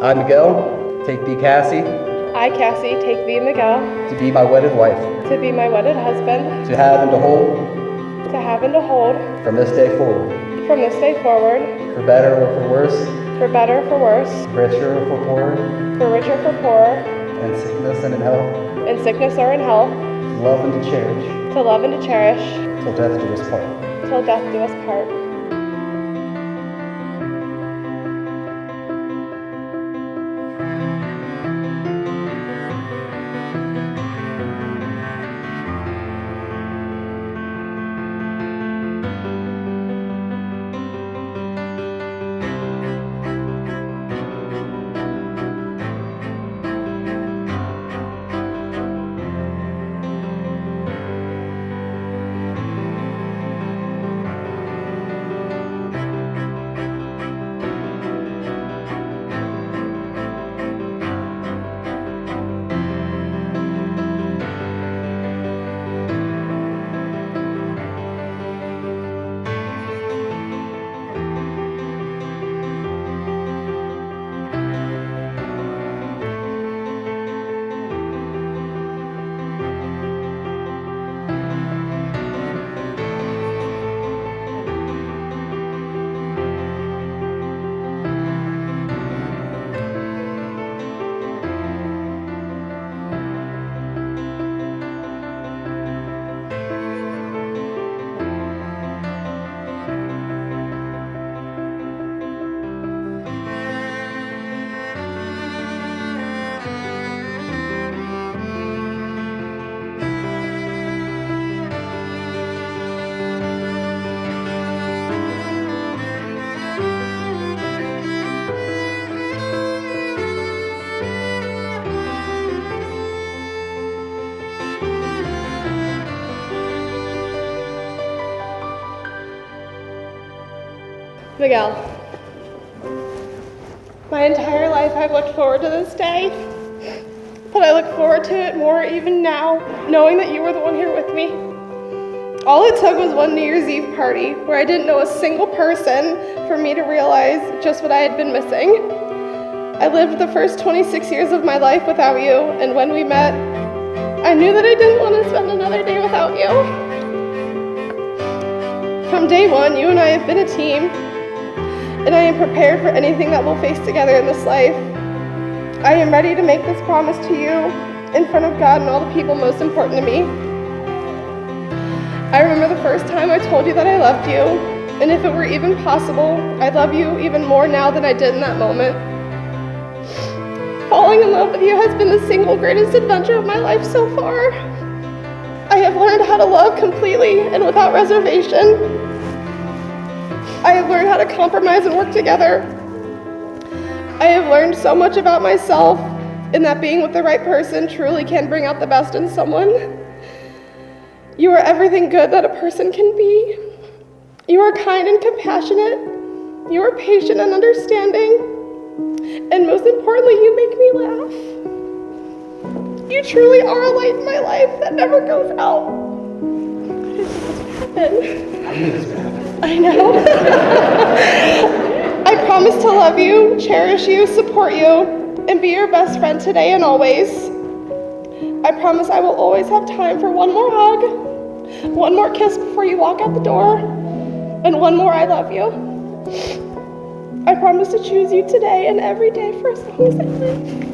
I, Miguel, take thee, Cassie, I, Cassie, take thee, Miguel, to be my wedded wife, to be my wedded husband, to have and to hold, from this day forward, for better or for worse, for better or for worse, richer or for poorer, for richer or for poorer, in sickness and in health, in sickness or in health, to love and to cherish, till till death do us part. till death do us part. Miguel, my entire life I've looked forward to this day, but I look forward to it more even now, knowing that you were the one here with me. All it took was one New Year's Eve party where I didn't know a single person for me to realize just what I had been missing. I lived the first 26 years of my life without you, and when we met, I knew that I didn't want to spend another day without you. From day one, you and I have been a team, and I am prepared for anything that we'll face together in this life. I am ready to make this promise to you in front of God and all the people most important to me. I remember the first time I told you that I loved you, and if it were even possible, I love you even more now than I did in that moment. Falling in love with you has been the single greatest adventure of my life so far. I have learned how to love completely and without reservation. I have learned how to compromise and work together. I have learned so much about myself, and that being with the right person truly can bring out the best in someone. You are everything good that a person can be. You are kind and compassionate. You are patient and understanding. And most importantly, you make me laugh. You truly are a light in my life that never goes out. I know. I promise to love you, cherish you, support you, and be your best friend today and always. I promise I will always have time for one more hug, one more kiss before you walk out the door, and one more I love you. I promise to choose you today and every day for as long as I live.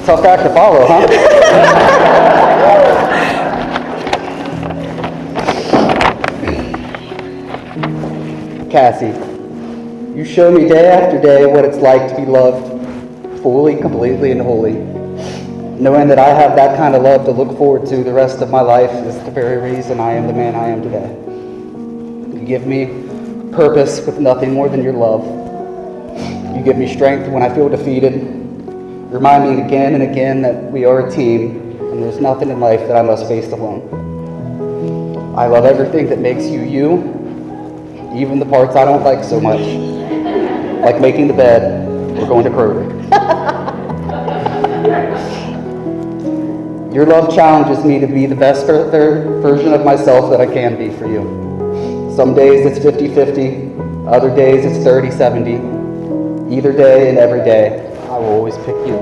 Tough act to follow, huh? Cassie, you show me day after day what it's like to be loved fully, completely, and wholly. Knowing that I have that kind of love to look forward to the rest of my life is the very reason I am the man I am today. You give me purpose with nothing more than your love. You give me strength when I feel defeated. Remind me again and again that we are a team, and there's nothing in life that I must face alone. I love everything that makes you you, even the parts I don't like so much, like making the bed, We're going to Kroger. Your love challenges me to be the best version of myself that I can be for you. Some days it's 50-50, other days it's 30-70. Either day and every day, I will always pick you.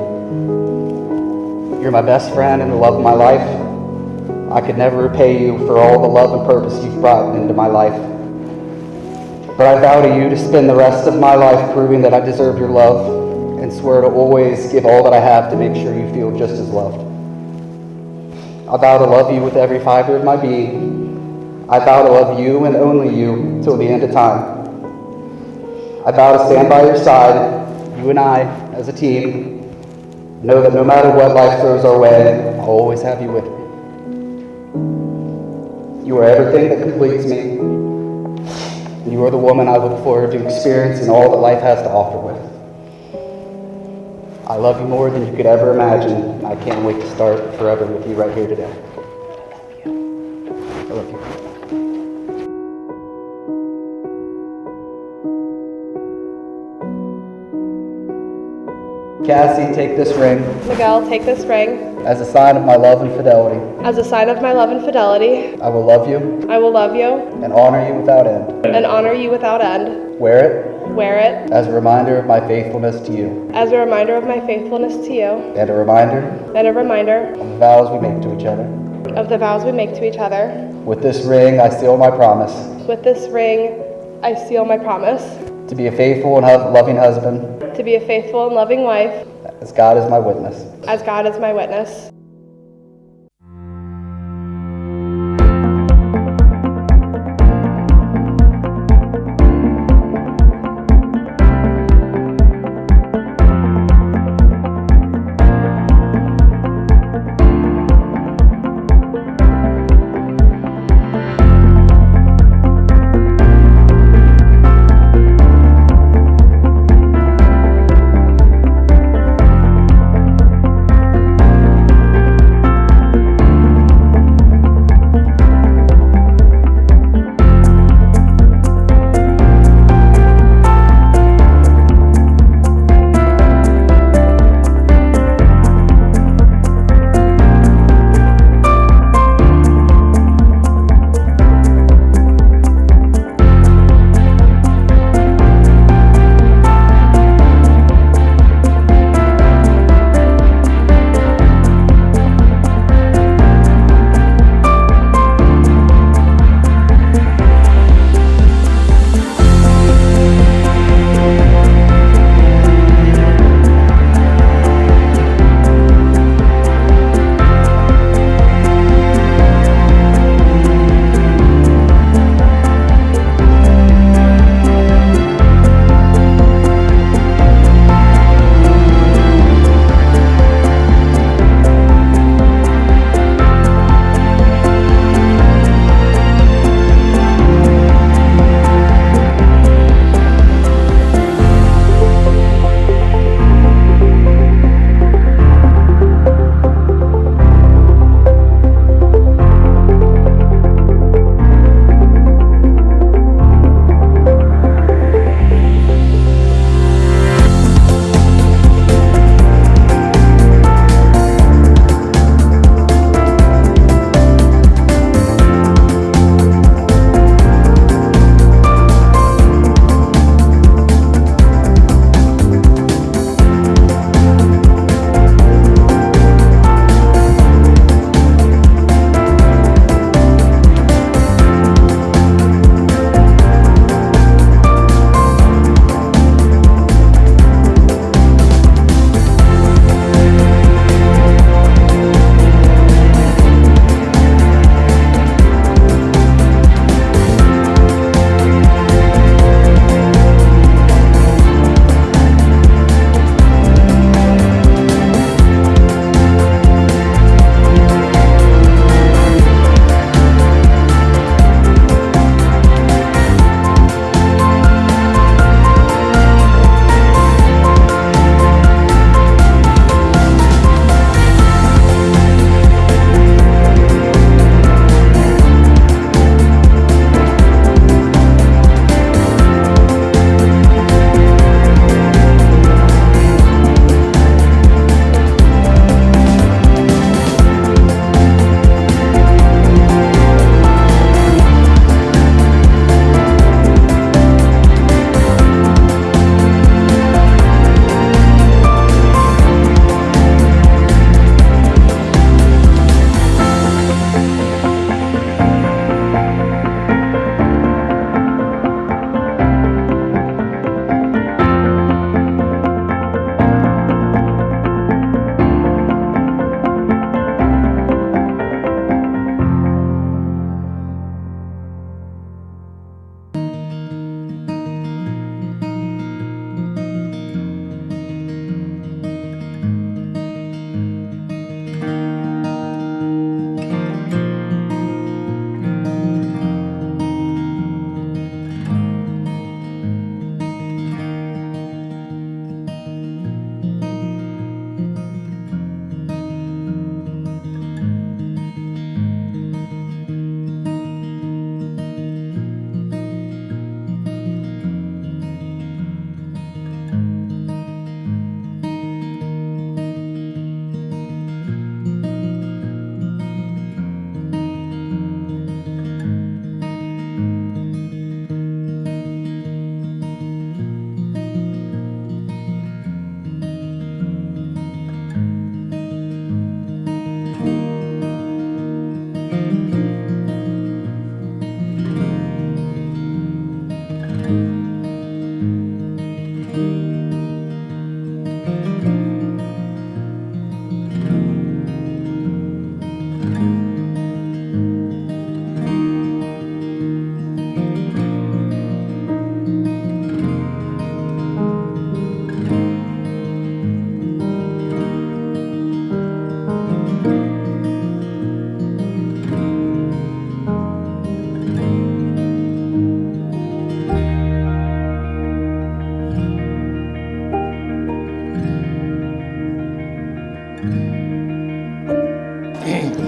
You're my best friend and the love of my life. I could never repay you for all the love and purpose you've brought into my life. But I vow to you to spend the rest of my life proving that I deserve your love, and swear to always give all that I have to make sure you feel just as loved. I vow to love you with every fiber of my being. I vow to love you and only you till the end of time. I vow to stand by your side, you and I, as a team. Know that no matter what life throws our way, I'll always have you with me. You are everything that completes me. You are the woman I look forward to experiencing all that life has to offer with. I love you more than you could ever imagine, and I can't wait to start forever with you right here today. I love you. Cassie, take this ring Miguel, take this ring as a sign of my love and fidelity. as a sign of my love and fidelity. I will love you I will love you and honor you without end. and honor you without end. Wear it Wear it as a reminder of my faithfulness to you, as a reminder of my faithfulness to you, and a reminder and a reminder of the vows we make to each other. of the vows we make to each other. With this ring, I seal my promise With this ring, I seal my promise to be a faithful and loving husband, to be a faithful and loving wife, as God is my witness. as God is my witness.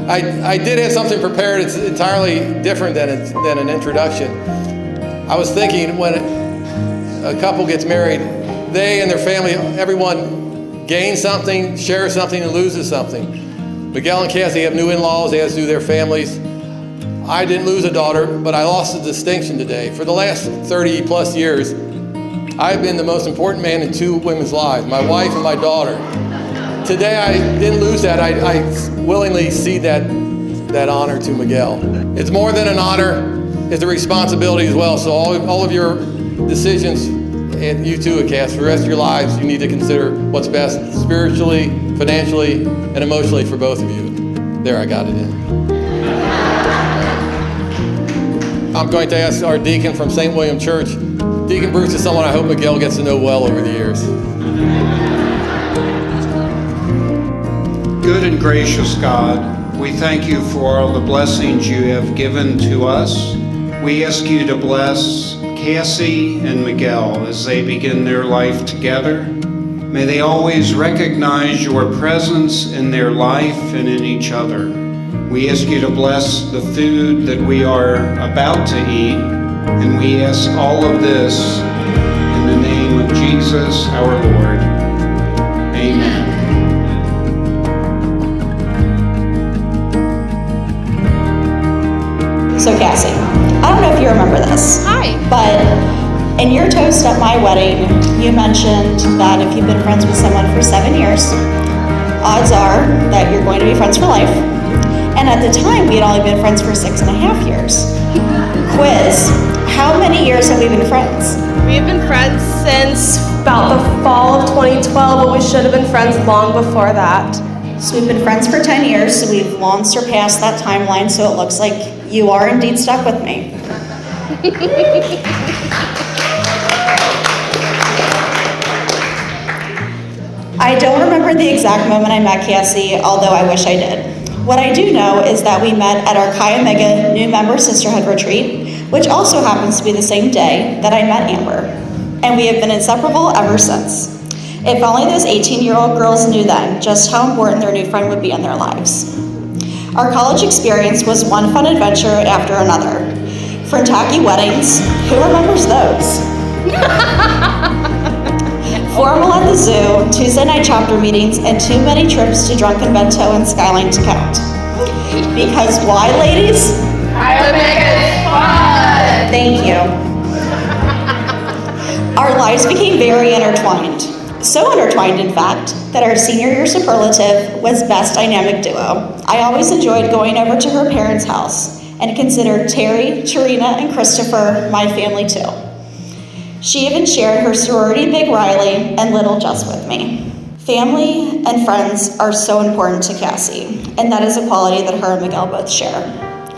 I did have something prepared. It's entirely different than an introduction. I was thinking when a couple gets married, they and their family, everyone gains something, shares something, and loses something. Miguel and Cassie have new in-laws, as do their families. I didn't lose a daughter, but I lost a distinction today. For the last 30 plus years, I've been the most important man in two women's lives, my wife and my daughter. Today I didn't lose that. I willingly cede that honor to Miguel. It's more than an honor, it's a responsibility as well. So all of your decisions, and you too, Cass, for the rest of your lives, you need to consider what's best spiritually, financially, and emotionally for both of you. There, I got it in. I'm going to ask our deacon from St. William Church. Deacon Bruce is someone I hope Miguel gets to know well over the years. Good and gracious God, we thank you for all the blessings you have given to us. We ask you to bless Cassie and Miguel as they begin their life together. May they always recognize your presence in their life and in each other. We ask you to bless the food that we are about to eat, and we ask all of this in the name of Jesus our Lord. Amen. So Cassie, I don't know if you remember this. Hi. But in your toast at my wedding, you mentioned that if you've been friends with someone for 7 years, odds are that you're going to be friends for life. And at the time, we had only been friends for 6.5 years. Quiz, how many years have we been friends? We have been friends since about the fall of 2012, but we should have been friends long before that. So we've been friends for 10 years, so we've long surpassed that timeline, so it looks like you are indeed stuck with me. I don't remember the exact moment I met Cassie, although I wish I did. What I do know is that we met at our Chi Omega New Member Sisterhood Retreat, which also happens to be the same day that I met Amber. And we have been inseparable ever since. If only those 18-year-old girls knew then just how important their new friend would be in their lives. Our college experience was one fun adventure after another. Frantaki weddings, who remembers those? Formal at the zoo, Tuesday night chapter meetings, and too many trips to Drunken Bento and Skyline to count. Because why, ladies? Chi Omega is fun! Thank you. Our lives became very intertwined. So intertwined, in fact, that our senior year superlative was Best Dynamic Duo. I always enjoyed going over to her parents' house and considered Terry, Tarina, and Christopher my family too. She even shared her sorority Big Riley and little Jess with me. Family and friends are so important to Cassie, and that is a quality that her and Miguel both share.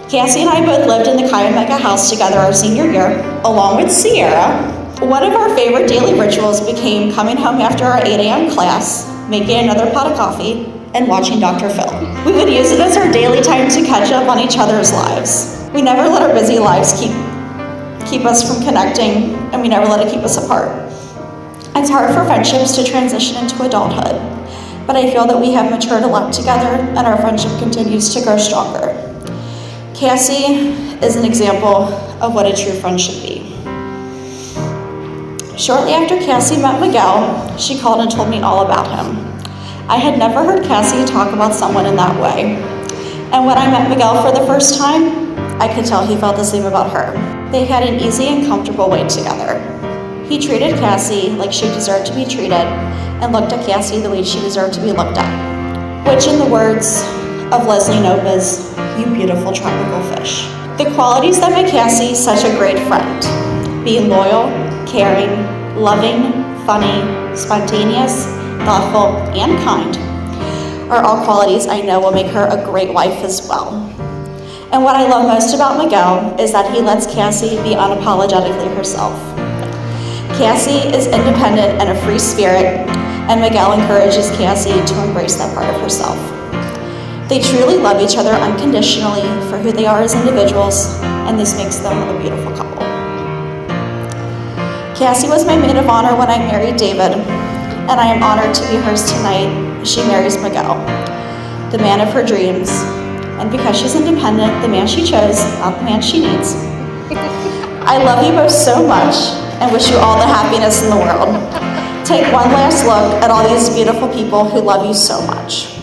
Cassie and I both lived in the Chi Omega house together our senior year, along with Sierra. One of our favorite daily rituals became coming home after our 8 a.m. class, making another pot of coffee, and watching Dr. Phil. We would use it as our daily time to catch up on each other's lives. We never let our busy lives keep us from connecting, and we never let it keep us apart. It's hard for friendships to transition into adulthood, but I feel that we have matured a lot together, and our friendship continues to grow stronger. Cassie is an example of what a true friend should be. Shortly after Cassie met Miguel, she called and told me all about him. I had never heard Cassie talk about someone in that way. And when I met Miguel for the first time, I could tell he felt the same about her. They had an easy and comfortable way together. He treated Cassie like she deserved to be treated and looked at Cassie the way she deserved to be looked at. Which, in the words of Leslie Nova's, "You beautiful tropical fish." The qualities that make Cassie such a great friend: being loyal, caring, loving, funny, spontaneous, thoughtful, and kind, are all qualities I know will make her a great wife as well. And what I love most about Miguel is that he lets Cassie be unapologetically herself. Cassie is independent and a free spirit, and Miguel encourages Cassie to embrace that part of herself. They truly love each other unconditionally for who they are as individuals, and this makes them a beautiful couple. Cassie was my maid of honor when I married David, and I am honored to be hers tonight as she marries Miguel. the man of her dreams. And because she's independent, the man she chose, not the man she needs. I love you both so much and wish you all the happiness in the world. Take one last look at all these beautiful people who love you so much.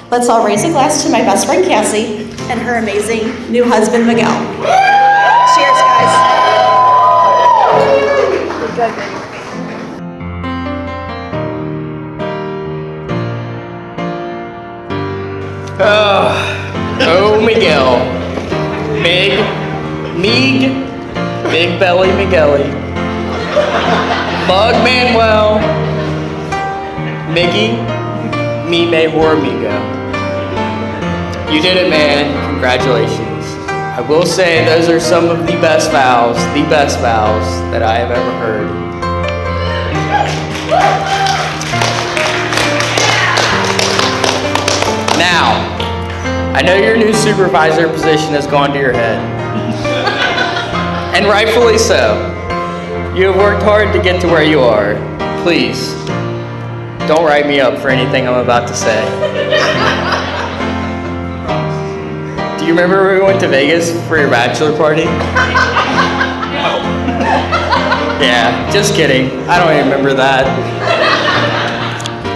Let's all raise a glass to my best friend Cassie and her amazing new husband Miguel. Cheers, guys. Oh, Miguel. Big belly Migueli. Mug Manuel. Miggy, me mejor amigo. You did it, man. Congratulations. I will say those are some of the best vows that I have ever heard. Now, I know your new supervisor position has gone to your head. And rightfully so. You have worked hard to get to where you are. Please, don't write me up for anything I'm about to say. Do you remember when we went to Vegas for your bachelor party? Yeah, just kidding. I don't even remember that.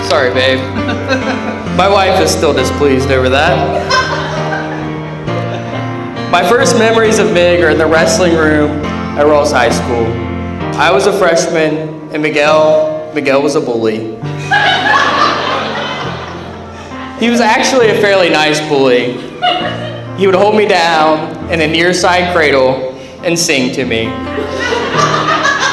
Sorry, babe. My wife is still displeased over that. My first memories of Mig are in the wrestling room at Ross High School. I was a freshman, and Miguel was a bully. He was actually a fairly nice bully. He would hold me down in a near-side cradle and sing to me.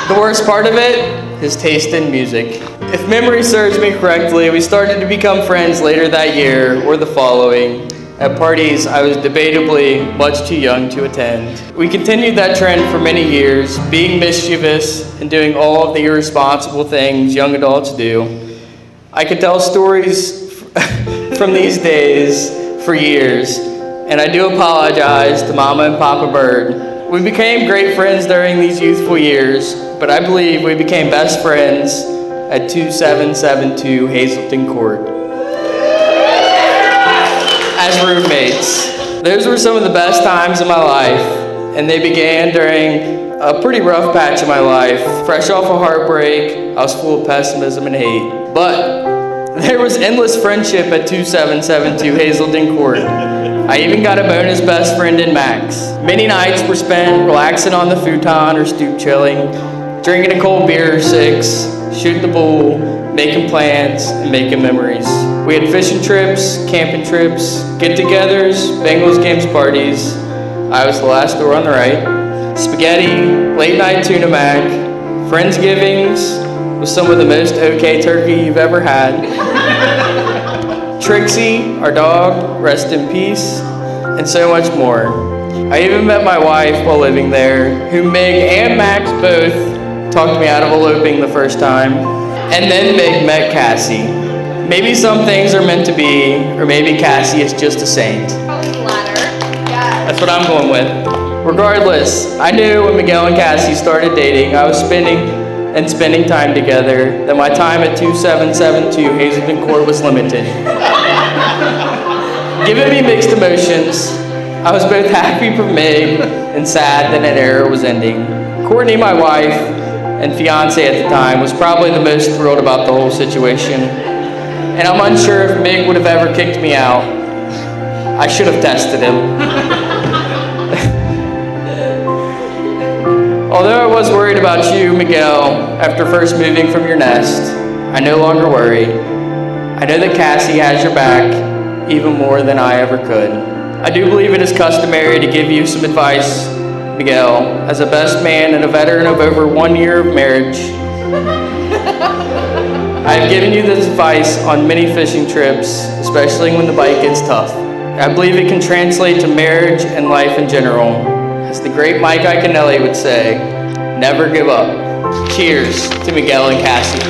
The worst part of it, his taste in music. If memory serves me correctly, we started to become friends later that year or the following. At parties I was debatably much too young to attend. We continued that trend for many years, being mischievous and doing all of the irresponsible things young adults do. I could tell stories from these days for years, and I do apologize to Mama and Papa Bird. We became great friends during these youthful years, but I believe we became best friends at 2772 Hazelton Court as roommates. Those were some of the best times of my life, and they began during a pretty rough patch of my life. Fresh off a heartbreak, I was full of pessimism and hate. But there was endless friendship at 2772 Hazelton Court. I even got a bonus best friend in Max. Many nights were spent relaxing on the futon or stoop chilling, drinking a cold beer or six, shooting the bull, making plans, and making memories. We had fishing trips, camping trips, get-togethers, Bengals games parties. I was the last door on the right. Spaghetti, late-night tuna mac, Friendsgivings with some of the most okay turkey you've ever had. Trixie, our dog, rest in peace, and so much more. I even met my wife while living there, who Mig and Max both talked me out of eloping the first time. And then Mig met Cassie. Maybe some things are meant to be, or maybe Cassie is just a saint. That's what I'm going with. Regardless, I knew when Miguel and Cassie started dating, I was spending time together, that my time at 2772 Hazelton Court was limited. Giving me mixed emotions, I was both happy for Mig and sad that an era was ending. Courtney, my wife and fiance at the time, was probably the most thrilled about the whole situation. And I'm unsure if Mig would have ever kicked me out. I should have tested him. Although I was worried about you, Miguel, after first moving from your nest, I no longer worry. I know that Cassie has your back even more than I ever could. I do believe it is customary to give you some advice, Miguel, as a best man and a veteran of over 1 year of marriage. I have given you this advice on many fishing trips, especially when the bite gets tough. I believe it can translate to marriage and life in general. As the great Mike Iaconelli would say, never give up. Cheers to Miguel and Cassie.